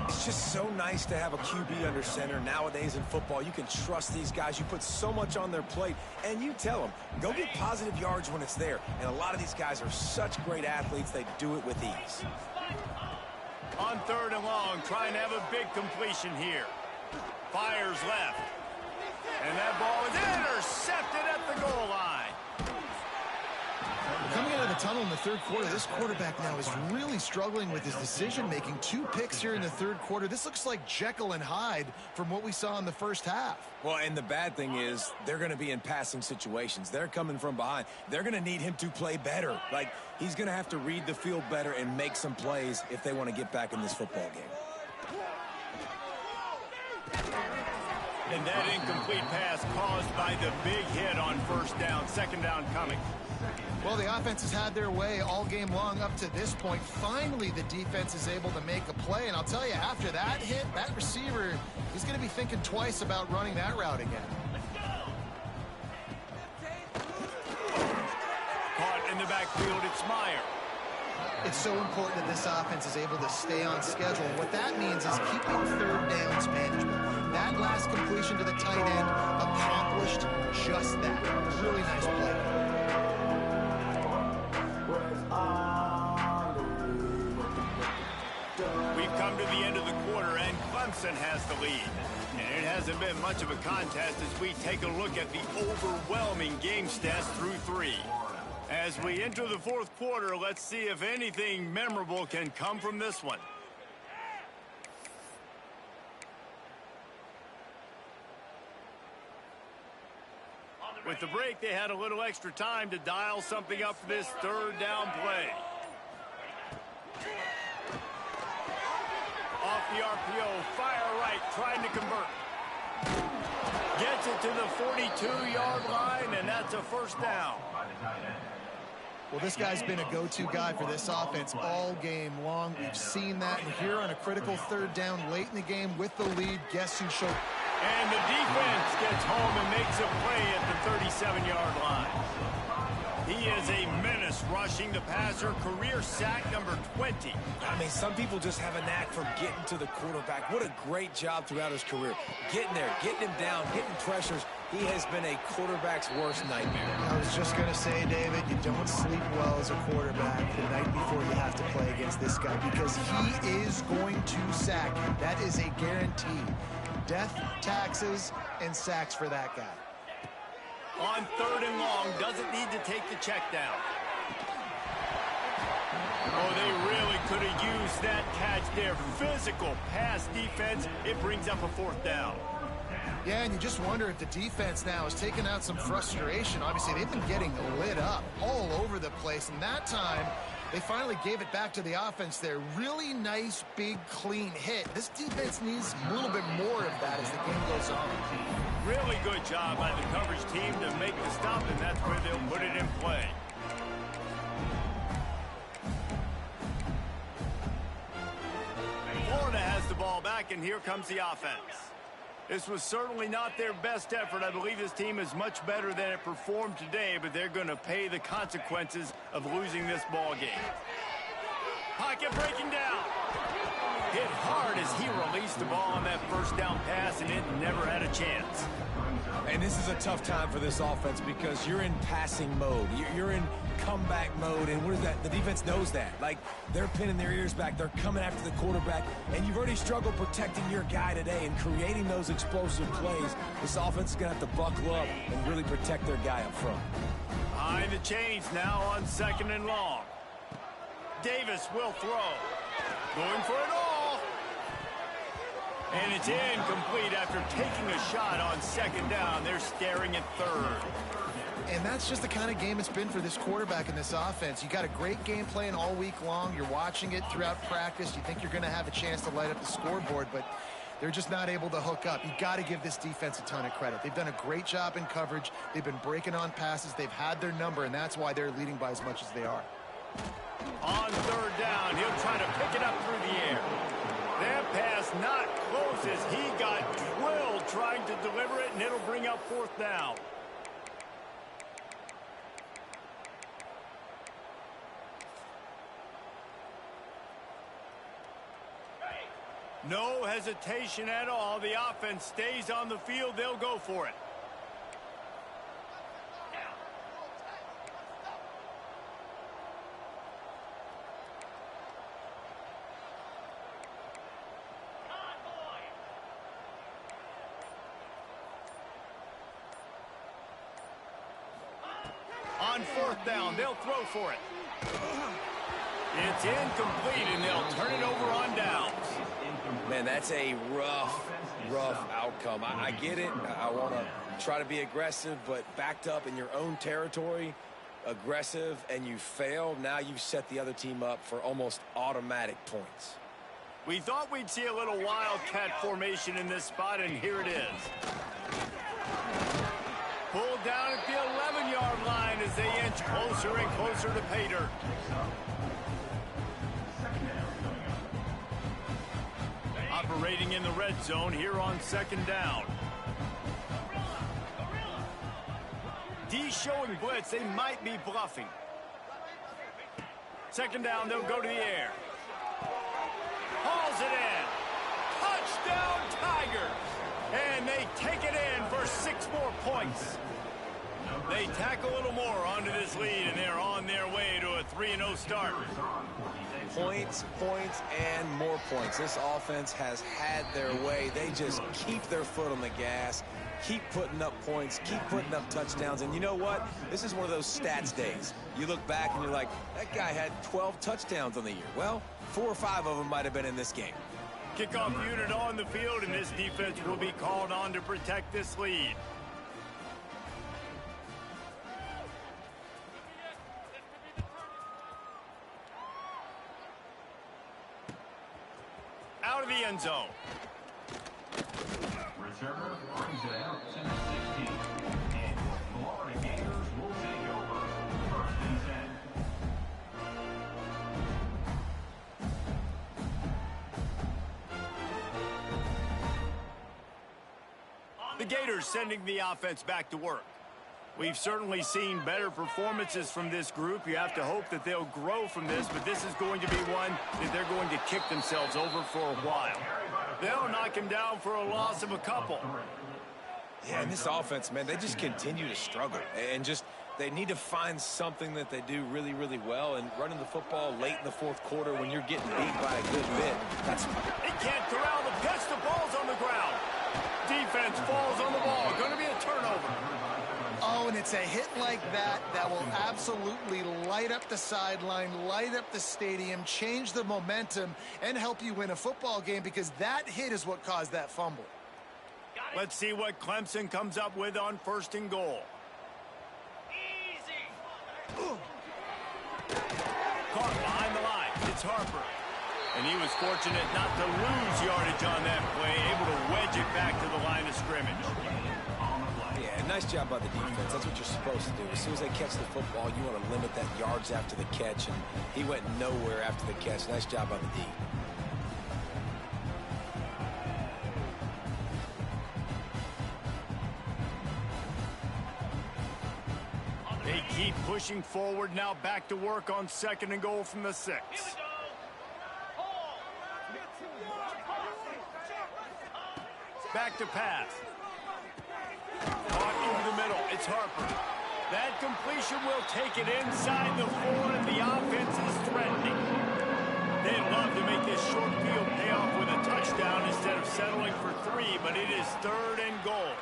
It's just so nice to have a QB under center nowadays in football. You can trust these guys. You put so much on their plate, and you tell them, go get positive yards when it's there. And a lot of these guys are such great athletes, they do it with ease. On third and long, trying to have a big completion here. Fires left. And that ball is intercepted at the goal line. Coming out of the tunnel in the third quarter, this quarterback now is really struggling with his decision-making. 2 picks here in the third quarter. This looks like Jekyll and Hyde from what we saw in the first half. Well, and the bad thing is they're going to be in passing situations. They're coming from behind. They're going to need him to play better. Like, he's going to have to read the field better and make some plays if they want to get back in this football game. And that incomplete pass caused by the big hit on first down. Second down coming. Well, the offense has had their way all game long up to this point. Finally, the defense is able to make a play. And I'll tell you, after that hit, that receiver, he's going to be thinking twice about running that route again. Caught in the backfield, it's Meyer. It's so important that this offense is able to stay on schedule. What that means is keeping third downs manageable. That last completion to the tight end accomplished just that. Really nice play. We've come to the end of the quarter, and Clemson has the lead. And it hasn't been much of a contest as we take a look at the overwhelming game stats through 3. As we enter the fourth quarter, let's see if anything memorable can come from this one. With the break, they had a little extra time to dial something up for this third down play. Off the RPO, fire right, trying to convert. Gets it to the 42-yard line, and that's a first down. Well, this guy's been a go-to guy for this offense all game long. We've seen that. And here on a critical third down late in the game with the lead, guess who showed? And the defense gets home and makes a play at the 37-yard line. He is a menace rushing the passer, career sack number 20. I mean, some people just have a knack for getting to the quarterback. What a great job throughout his career. Getting there, getting him down, getting pressures. He has been a quarterback's worst nightmare. I was just going to say, David, you don't sleep well as a quarterback the night before you have to play against this guy because he is going to sack you. That is a guarantee. Death, taxes, and sacks for that guy. On third and long, doesn't need to take the check down. Oh, they really could have used that catch there. Physical pass defense. It brings up a fourth down. Yeah, and you just wonder if the defense now is taking out some frustration. Obviously, they've been getting lit up all over the place, and that time they finally gave it back to the offense there. Really nice, big, clean hit. This defense needs a little bit more of that as the game goes on. Really good job by the coverage team to make the stop, and that's where they'll put it in play. Florida has the ball back, and here comes the offense. This was certainly not their best effort. I believe this team is much better than it performed today, but they're going to pay the consequences of losing this ball game. Pocket breaking down. Hit hard as he released the ball on that first down pass, and it never had a chance. And this is a tough time for this offense because you're in passing mode. You're in comeback mode, and what is that? The defense knows that. Like, they're pinning their ears back. They're coming after the quarterback, and you've already struggled protecting your guy today and creating those explosive plays. This offense is going to have to buckle up and really protect their guy up front. Behind the chains now on second and long. Davis will throw. Going for it all. And it's incomplete after taking a shot on second down. They're staring at third. And that's just the kind of game it's been for this quarterback in this offense. You got a great game plan all week long. You're watching it throughout practice. You think you're going to have a chance to light up the scoreboard, but they're just not able to hook up. You got to give this defense a ton of credit. They've done a great job in coverage. They've been breaking on passes. They've had their number, and that's why they're leading by as much as they are. On third down, he'll try to pick it up through the air. That pass not close as he got drilled trying to deliver it, and it'll bring up fourth down. No hesitation at all. The offense stays on the field. They'll go for it. On fourth down, they'll throw for it. It's incomplete, and they'll turn it over on downs. Man, that's a rough outcome. I get it. I want to try to be aggressive, but backed up in your own territory, aggressive, and you fail. Now you've set the other team up for almost automatic points. We thought we'd see a little wildcat formation in this spot, and here it is. Pulled down at the 11-yard line as they inch closer and closer to pay dirt. Operating in the red zone here on second down. D showing blitz. They might be bluffing. Second down, they'll go to the air. Hauls it in. Touchdown, Tigers. And they take it in for 6 more points. They tack a little more onto this lead, and they're on their way to a 3-0 start. Points, and more points. This offense has had their way. They just keep their foot on the gas, keep putting up points, keep putting up touchdowns. And you know what? This is one of those stats days. You look back and you're like, that guy had 12 touchdowns on the year. Well, 4 or 5 of them might have been in this game. Kickoff unit on the field, and this defense will be called on to protect this lead. Out of the end zone. Returner brings it out to the 16. And Florida Gators will take over. 1st and 10. The Gators sending the offense back to work. We've certainly seen better performances from this group. You have to hope that they'll grow from this, but this is going to be one that they're going to kick themselves over for a while. They'll knock him down for a loss of a couple. Yeah, and this offense, man, they just continue to struggle. And just, they need to find something that they do really, really well. And running the football late in the 4th quarter when you're getting beat by a good bit, that's... He can't corral the pitch. The ball's on the ground. Defense falls on the ball. Going to be a turnover. Oh, and it's a hit like that that will absolutely light up the sideline, light up the stadium, change the momentum, and help you win a football game, because that hit is what caused that fumble. Let's see what Clemson comes up with on 1st and goal. Caught behind the line. It's Harper. And he was fortunate not to lose yardage on that play, able to wedge it back to the line of scrimmage. Yeah, nice job by the defense. That's what you're supposed to do. As soon as they catch the football, you want to limit that yards after the catch, and he went nowhere after the catch. Nice job by the D. They keep pushing forward, now back to work on 2nd and goal from the 6. Back to pass. Caught into the middle. It's Harper. That completion will take it inside the 4, and the offense is threatening. They'd love to make this short field pay off with a touchdown instead of settling for 3, but it is 3rd and goal.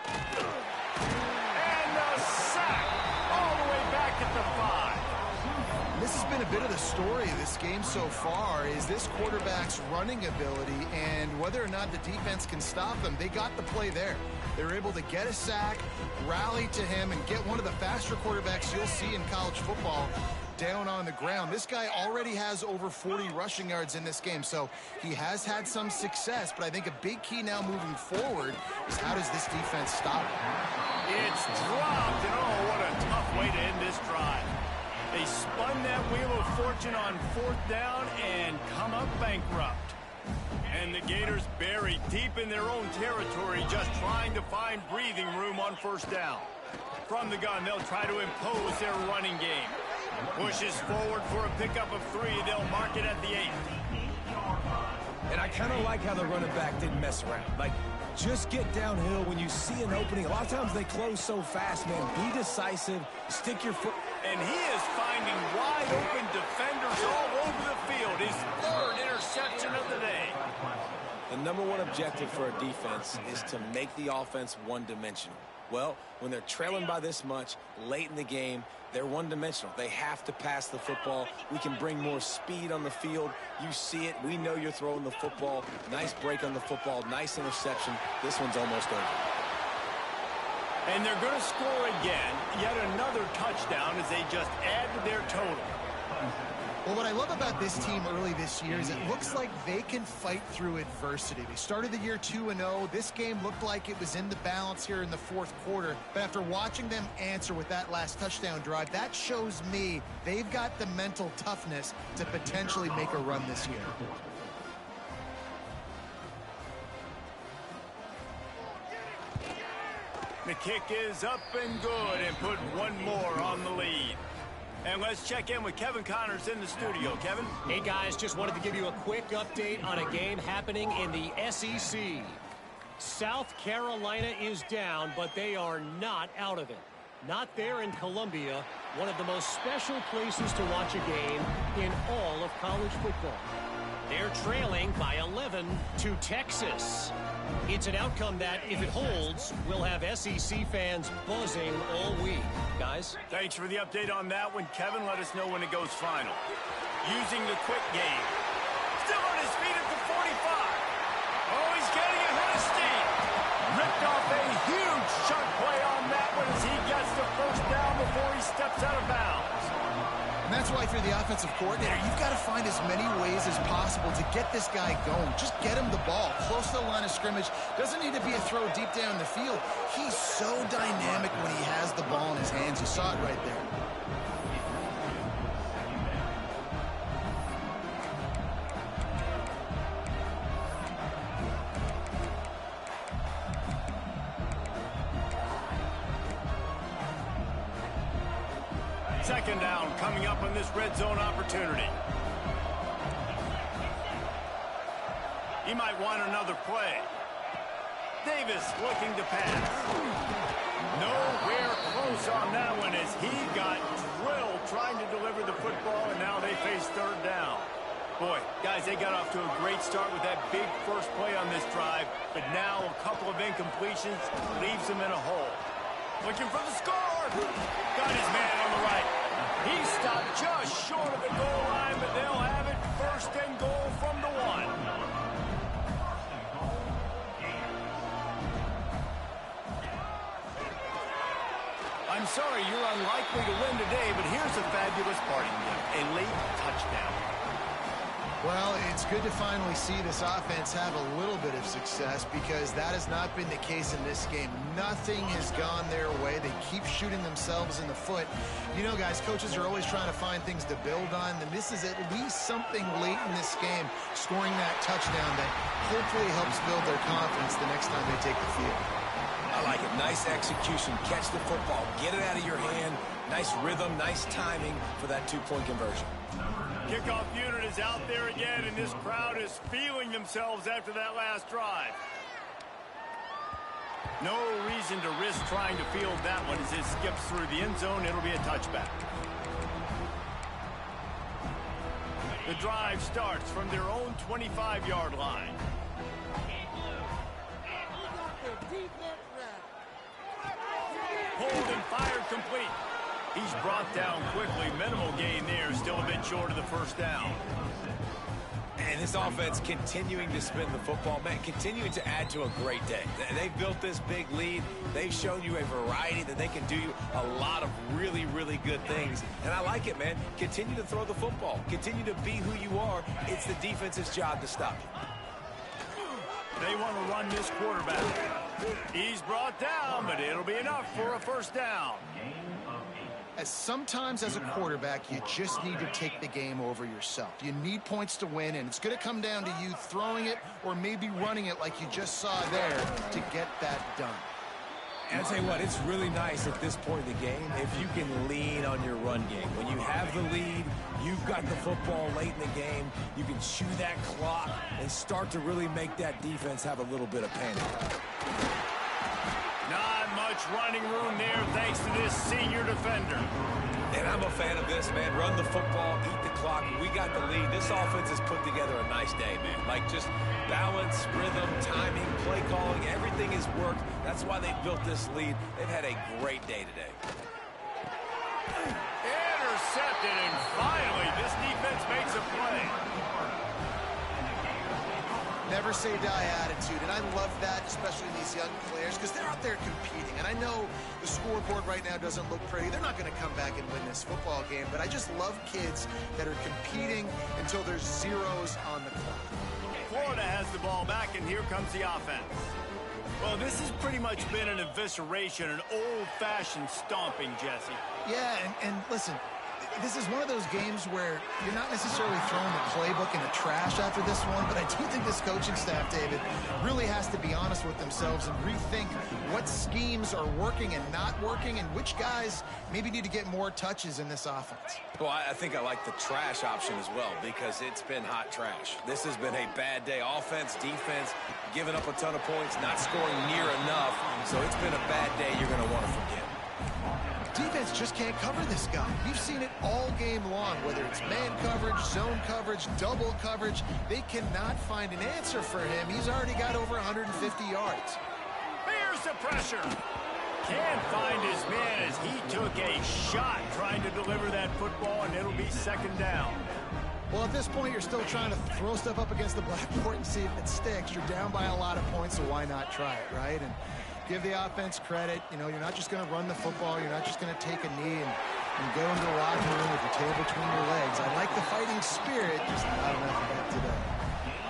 And the sack all the way back at the 5. This has been a bit of the story of this game so far, is this quarterback's running ability and whether or not the defense can stop them. They got the play there. They were able to get a sack, rally to him, and get one of the faster quarterbacks you'll see in college football down on the ground. This guy already has over 40 rushing yards in this game, so he has had some success, but I think a big key now moving forward is how does this defense stop him? It's dropped, and oh, what a tough way to end this drive. They spun that wheel of fortune on 4th down and come up bankrupt. And the Gators buried deep in their own territory, just trying to find breathing room on 1st down. From the gun, they'll try to impose their running game. Pushes forward for a pickup of 3. They'll mark it at the 8. And I kind of like how the running back didn't mess around. Like, just get downhill when you see an opening. A lot of times they close so fast, man. Be decisive. Stick your foot. And he is finding wide open defenders all over the field. His 3rd interception of the day. The #1 objective for a defense is to make the offense one-dimensional. Well, when they're trailing by this much late in the game, they're one-dimensional. They have to pass the football. We can bring more speed on the field. You see it. We know you're throwing the football. Nice break on the football. Nice interception. This one's almost over. And they're going to score again. Yet another touchdown as they just add to their total. Well, what I love about this team early this year is it looks like they can fight through adversity. They started the year 2-0. This game looked like it was in the balance here in the 4th quarter. But after watching them answer with that last touchdown drive, that shows me they've got the mental toughness to potentially make a run this year. The kick is up and good, and put one more on the lead. And let's check in with Kevin Connors in the studio. Kevin? Hey, guys, just wanted to give you a quick update on a game happening in the SEC. South Carolina is down, but they are not out of it. Not there in Columbia, one of the most special places to watch a game in all of college football. They're trailing by 11 to Texas. It's an outcome that, if it holds, will have SEC fans buzzing all week. Guys? Thanks for the update on that one, Kevin. Let us know when it goes final. Using the quick game. Still on his feet at the 45. Oh, he's getting ahead of steam. Ripped off a huge chunk play on that one as he gets the 1st down before he steps out of bounds. And that's why if you're the offensive coordinator, you've got to find as many ways as possible to get this guy going. Just get him the ball close to the line of scrimmage. Doesn't need to be a throw deep down the field. He's so dynamic when he has the ball in his hands. You saw it right there. Second down coming up on this red zone opportunity. He might want another play. Davis looking to pass. Nowhere close on that one as he got drilled trying to deliver the football, and now they face third down. Boy, guys, they got off to a great start with that big first play on this drive, but now a couple of incompletions leaves them in a hole. Looking for the score. Got his man on the right. He stopped just short of the goal line, but they'll have it first and goal from the 1. I'm sorry you're unlikely to win today, but here's a fabulous parting gift, a late touchdown. Well, it's good to finally see this offense have a little bit of success because that has not been the case in this game. Nothing has gone their way. They keep shooting themselves in the foot. You know, guys, coaches are always trying to find things to build on, and this is at least something late in this game, scoring that touchdown that hopefully helps build their confidence the next time they take the field. I like it. Nice execution. Catch the football. Get it out of your hand. Nice rhythm, nice timing for that two-point conversion. Kickoff unit is out there again, and this crowd is feeling themselves after that last drive. No reason to risk trying to field that one as it skips through the end zone. It'll be a touchback. The drive starts from their own 25-yard line. Hold and fired complete. He's brought down quickly. Minimal gain there. Still a bit short of the first down. And this offense continuing to spin the football, man, continuing to add to a great day. They've built this big lead. They've shown you a variety that they can do a lot of really, really good things. And I like it, man. Continue to throw the football. Continue to be who you are. It's the defense's job to stop you. They want to run this quarterback. He's brought down, but it'll be enough for a first down. Sometimes as a quarterback, you just need to take the game over yourself. You need points to win, and it's going to come down to you throwing it or maybe running it like you just saw there to get that done. And I'll tell you what, it's really nice at this point in the game if you can lean on your run game. When you have the lead, you've got the football late in the game, you can chew that clock and start to really make that defense have a little bit of panic. Not much running room there thanks to this senior defender. And I'm a fan of this, man. Run the football, eat the clock. We got the lead. This offense has put together a nice day, man. Like just balance, rhythm, timing, play calling, everything has worked. That's why they built this lead. They've had a great day today. Intercepted, and finally this defense makes a play. Never say die attitude, and I love that, especially in these young players, because they're out there competing. And I know the scoreboard right now doesn't look pretty. They're not going to come back and win this football game, but I just love kids that are competing until there's zeros on the clock. Florida has the ball back, and here comes the offense. Well, this has pretty much been an evisceration, an old-fashioned stomping, Jesse. Yeah, and listen, this is one of those games where you're not necessarily throwing the playbook in the trash after this one, but I do think this coaching staff, David, really has to be honest with themselves and rethink what schemes are working and not working and which guys maybe need to get more touches in this offense. Well, I think I like the trash option as well because it's been hot trash. This has been a bad day. Offense, defense, giving up a ton of points, not scoring near enough. So it's been a bad day you're going to want to forget. Defense just can't cover this guy. We've seen it all game long, whether it's man coverage, zone coverage, double coverage. They cannot find an answer for him. He's already got over 150 yards. Here's the pressure. Can't find his man as he took a shot trying to deliver that football, and it'll be second down. Well, at this point, you're still trying to throw stuff up against the blackboard and see if it sticks. You're down by a lot of points, so why not try it, right? And give the offense credit. You know, you're not just going to run the football. You're not just going to take a knee and go into the locker room with your tail between your legs. I like the fighting spirit, just not enough of that today.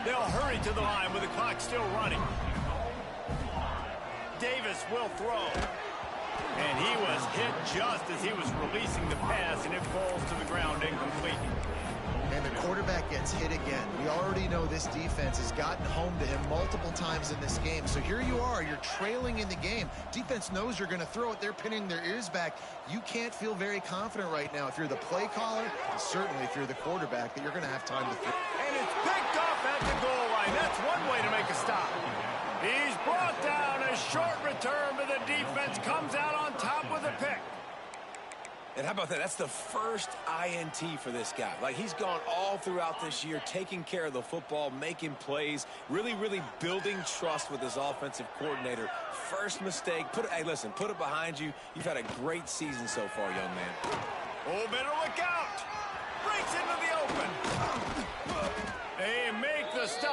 They'll hurry to the line with the clock still running. Davis will throw. And he was hit just as he was releasing the pass, and it falls to the ground incomplete. And the quarterback gets hit again. We already know this defense has gotten home to him multiple times in this game. So here you are, you're trailing in the game. Defense knows you're going to throw it. They're pinning their ears back. You can't feel very confident right now if you're the play caller, and certainly if you're the quarterback, that you're going to have time to throw. And it's picked off at the goal line. That's one way to make a stop. He's brought down. A short return, but the defense comes out on top with a pick. And how about that? That's the first INT for this guy. Like, he's gone all throughout this year, taking care of the football, making plays, really building trust with his offensive coordinator. First mistake. Hey, listen, put it behind you. You've had a great season so far, young man. Oh, better look out. Breaks into the open. They make the stop.